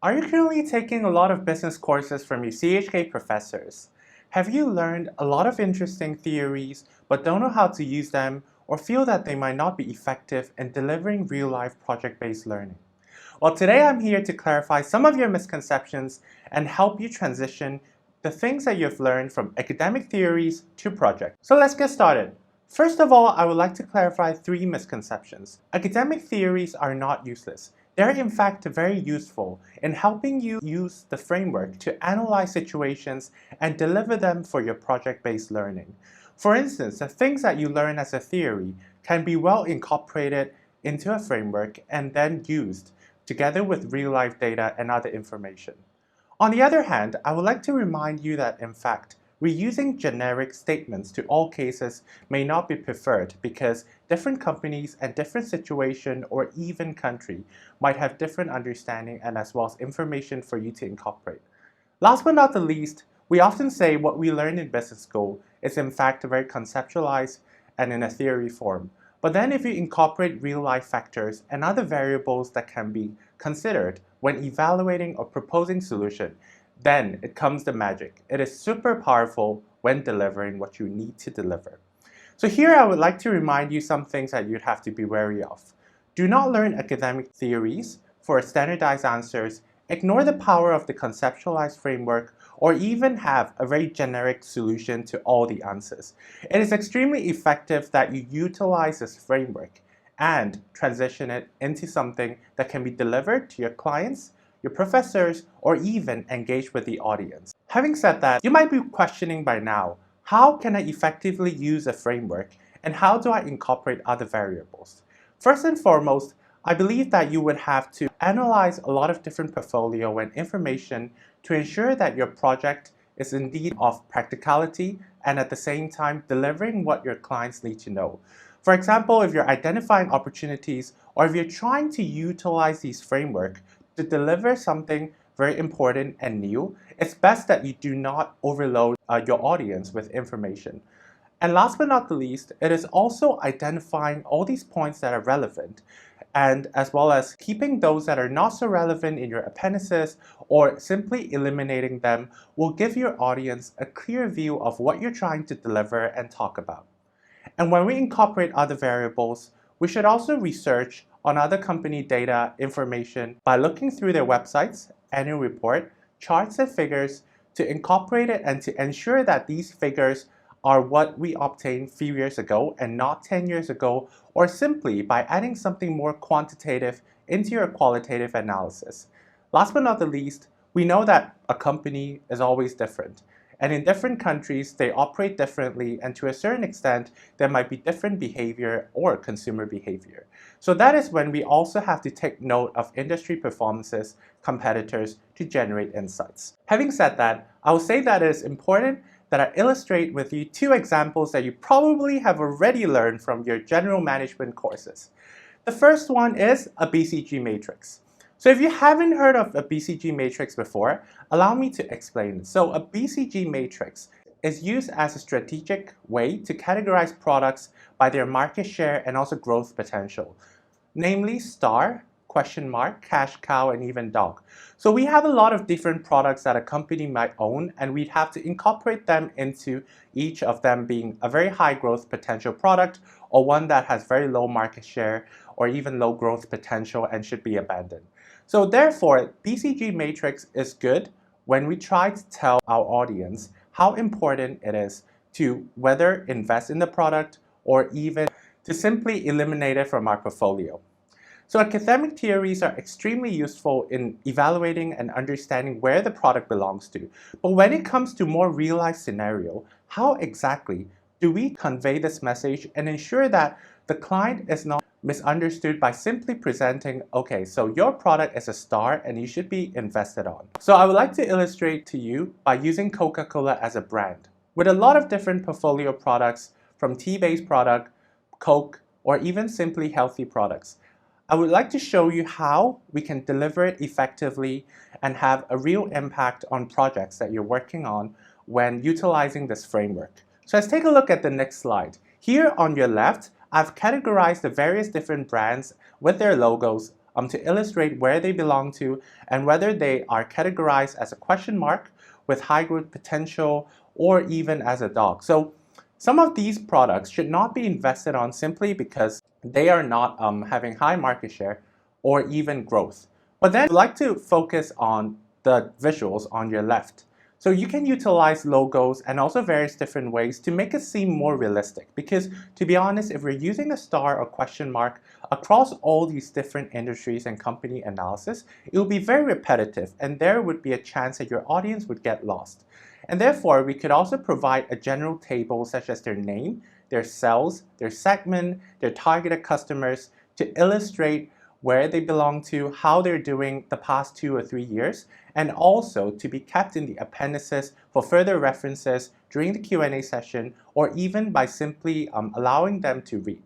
Are you currently taking a lot of business courses from your CHK professors? Have you learned a lot of interesting theories but don't know how to use them or feel that they might not be effective in delivering real-life project-based learning? Well, today I'm here to clarify some of your misconceptions and help you transition the things that you've learned from academic theories to projects. So let's get started. First of all, I would like to clarify 3 misconceptions. Academic theories are not useless. They're in fact very useful in helping you use the framework to analyze situations and deliver them for your project-based learning. For instance, the things that you learn as a theory can be well incorporated into a framework and then used together with real-life data and other information. On the other hand, I would like to remind you that in fact, reusing generic statements to all cases may not be preferred because different companies and different situation or even country might have different understanding and as well as information for you to incorporate. Last but not the least, we often say what we learn in business school is in fact very conceptualized and in a theory form. But then if you incorporate real-life factors and other variables that can be considered when evaluating or proposing solution, then it comes the magic. It is super powerful when delivering what you need to deliver. So here I would like to remind you some things that you'd have to be wary of. Do not learn academic theories for standardized answers, ignore the power of the conceptualized framework, or even have a very generic solution to all the answers. It is extremely effective that you utilize this framework and transition it into something that can be delivered to your clients, your professors, or even engage with the audience. Having said that, you might be questioning by now, how can I effectively use a framework and how do I incorporate other variables? First and foremost, I believe that you would have to analyze a lot of different portfolio and information to ensure that your project is indeed of practicality and at the same time delivering what your clients need to know. For example, if you're identifying opportunities or if you're trying to utilize these frameworks to deliver something very important and new, it's best that you do not overload your audience with information. And last but not the least, it is also identifying all these points that are relevant and as well as keeping those that are not so relevant in your appendices or simply eliminating them will give your audience a clear view of what you're trying to deliver and talk about. And when we incorporate other variables, we should also research on other company data information by looking through their websites, annual report, charts and figures to incorporate it and to ensure that these figures are what we obtained a few years ago and not 10 years ago, or simply by adding something more quantitative into your qualitative analysis. Last but not the least, we know that a company is always different. And in different countries, they operate differently, and to a certain extent, there might be different behavior or consumer behavior. So that is when we also have to take note of industry performances, competitors, to generate insights. Having said that, I will say that it is important that I illustrate with you 2 examples that you probably have already learned from your general management courses. The first one is a BCG matrix. So if you haven't heard of a BCG matrix before, allow me to explain. So a BCG matrix is used as a strategic way to categorize products by their market share and also growth potential, namely star, question mark, cash cow, and even dog. So we have a lot of different products that a company might own, and we'd have to incorporate them into each of them being a very high growth potential product or one that has very low market share or even low growth potential and should be abandoned. So therefore, BCG matrix is good when we try to tell our audience how important it is to whether invest in the product or even to simply eliminate it from our portfolio. So academic theories are extremely useful in evaluating and understanding where the product belongs to. But when it comes to more real-life scenario, how exactly do we convey this message and ensure that the client is not misunderstood by simply presenting, okay, so your product is a star and you should be invested on. So I would like to illustrate to you by using Coca-Cola as a brand. With a lot of different portfolio products from tea-based product, Coke, or even simply healthy products, I would like to show you how we can deliver it effectively and have a real impact on projects that you're working on when utilizing this framework. So let's take a look at the next slide. Here on your left, I've categorized the various different brands with their logos to illustrate where they belong to and whether they are categorized as a question mark with high growth potential or even as a dog. So some of these products should not be invested on simply because they are not having high market share or even growth. But then I'd like to focus on the visuals on your left. So you can utilize logos and also various different ways to make it seem more realistic. Because to be honest, if we're using a star or question mark across all these different industries and company analysis, it will be very repetitive and there would be a chance that your audience would get lost. And therefore, we could also provide a general table such as their name, their sales, their segment, their targeted customers to illustrate where they belong to, how they're doing the past 2 or 3 years, and also to be kept in the appendices for further references during the Q&A session or even by simply allowing them to read.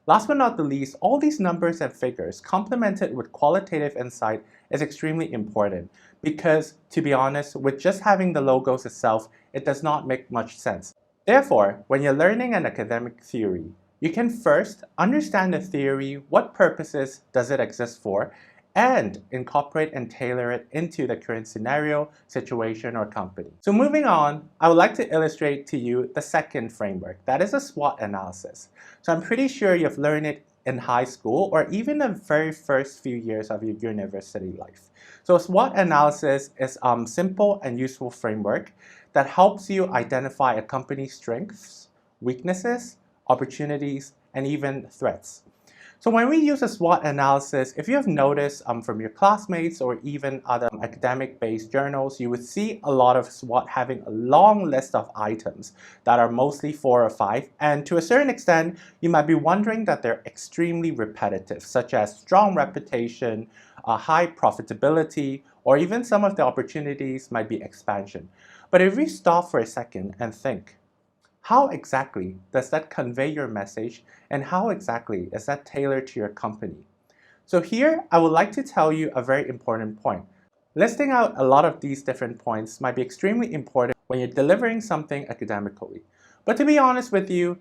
Last but not the least, all these numbers and figures complemented with qualitative insight is extremely important because, to be honest, with just having the logos itself, it does not make much sense. Therefore, when you're learning an academic theory, you can first understand the theory, what purposes does it exist for, and incorporate and tailor it into the current scenario, situation, or company. So moving on, I would like to illustrate to you the second framework, that is a SWOT analysis. So I'm pretty sure you've learned it in high school or even the very first few years of your university life. So SWOT analysis is a simple and useful framework that helps you identify a company's strengths, weaknesses, opportunities, and even threats. So when we use a SWOT analysis, if you have noticed from your classmates or even other academic-based journals, you would see a lot of SWOT having a long list of items that are mostly 4 or 5. And to a certain extent, you might be wondering that they're extremely repetitive, such as strong reputation, high profitability, or even some of the opportunities might be expansion. But if we stop for a second and think, how exactly does that convey your message and how exactly is that tailored to your company? So here, I would like to tell you a very important point. Listing out a lot of these different points might be extremely important when you're delivering something academically. But to be honest with you,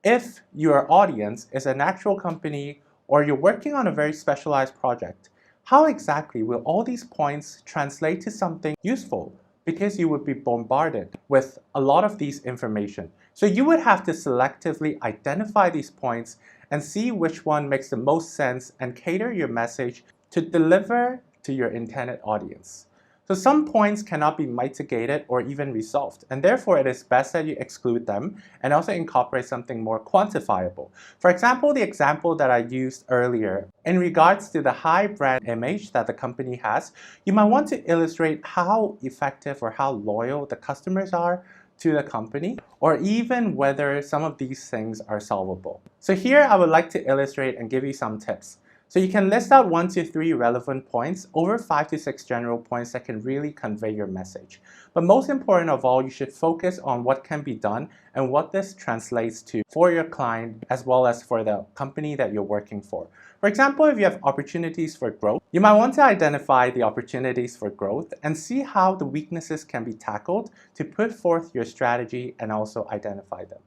if your audience is an actual company or you're working on a very specialized project, how exactly will all these points translate to something useful? Because you would be bombarded with a lot of these information. So you would have to selectively identify these points and see which one makes the most sense and cater your message to deliver to your intended audience. So some points cannot be mitigated or even resolved, and therefore it is best that you exclude them and also incorporate something more quantifiable. For example, the example that I used earlier, in regards to the high brand image that the company has, you might want to illustrate how effective or how loyal the customers are to the company, or even whether some of these things are solvable. So here I would like to illustrate and give you some tips. So you can list out 1 to 3 relevant points over 5 to 6 general points that can really convey your message. But most important of all, you should focus on what can be done and what this translates to for your client as well as for the company that you're working for. For example, if you have opportunities for growth, you might want to identify the opportunities for growth and see how the weaknesses can be tackled to put forth your strategy and also identify them.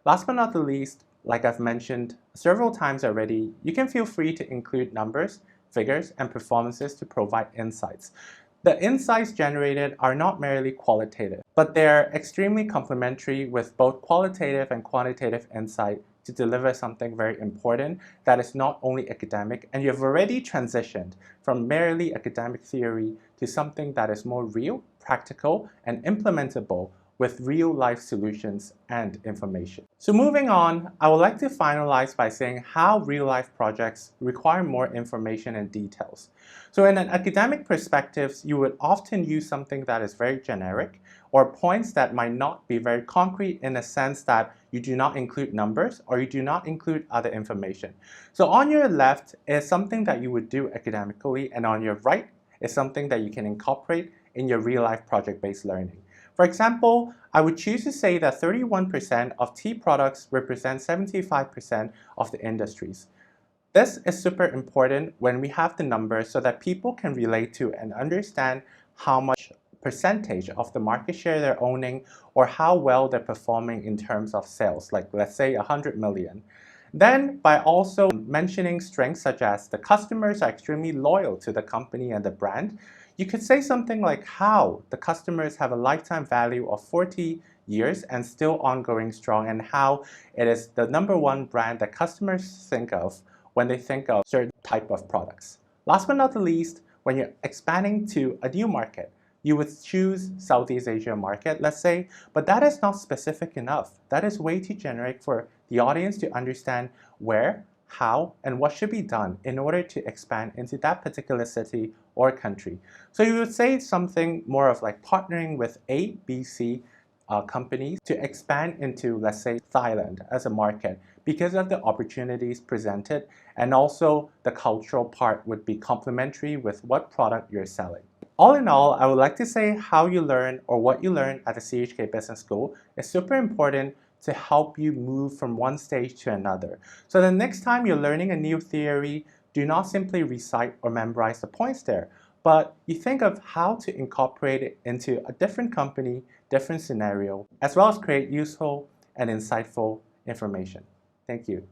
Last but not the least, like I've mentioned several times already, you can feel free to include numbers, figures, and performances to provide insights. The insights generated are not merely qualitative, but they're extremely complementary with both qualitative and quantitative insight to deliver something very important that is not only academic, and you've already transitioned from merely academic theory to something that is more real, practical, and implementable with real-life solutions and information. So moving on, I would like to finalize by saying how real-life projects require more information and details. So in an academic perspective, you would often use something that is very generic or points that might not be very concrete in a sense that you do not include numbers or you do not include other information. So on your left is something that you would do academically, and on your right is something that you can incorporate in your real-life project-based learning. For example, I would choose to say that 31% of tea products represent 75% of the industries. This is super important when we have the numbers so that people can relate to and understand how much percentage of the market share they're owning or how well they're performing in terms of sales, like let's say 100 million. Then, by also mentioning strengths such as the customers are extremely loyal to the company and the brand, you could say something like how the customers have a lifetime value of 40 years and still ongoing strong, and how it is the number one brand that customers think of when they think of certain type of products. Last but not the least, when you're expanding to a new market, you would choose Southeast Asia market, let's say, but that is not specific enough. That is way too generic for the audience to understand where, how, and what should be done in order to expand into that particular city or country. So you would say something more of like partnering with A, B, C companies to expand into, let's say, Thailand as a market because of the opportunities presented, and also the cultural part would be complementary with what product you're selling. All in all, I would like to say how you learn or what you learn at the CHK Business School is super important to help you move from one stage to another. So the next time you're learning a new theory, do not simply recite or memorize the points there, but you think of how to incorporate it into a different company, different scenario, as well as create useful and insightful information. Thank you.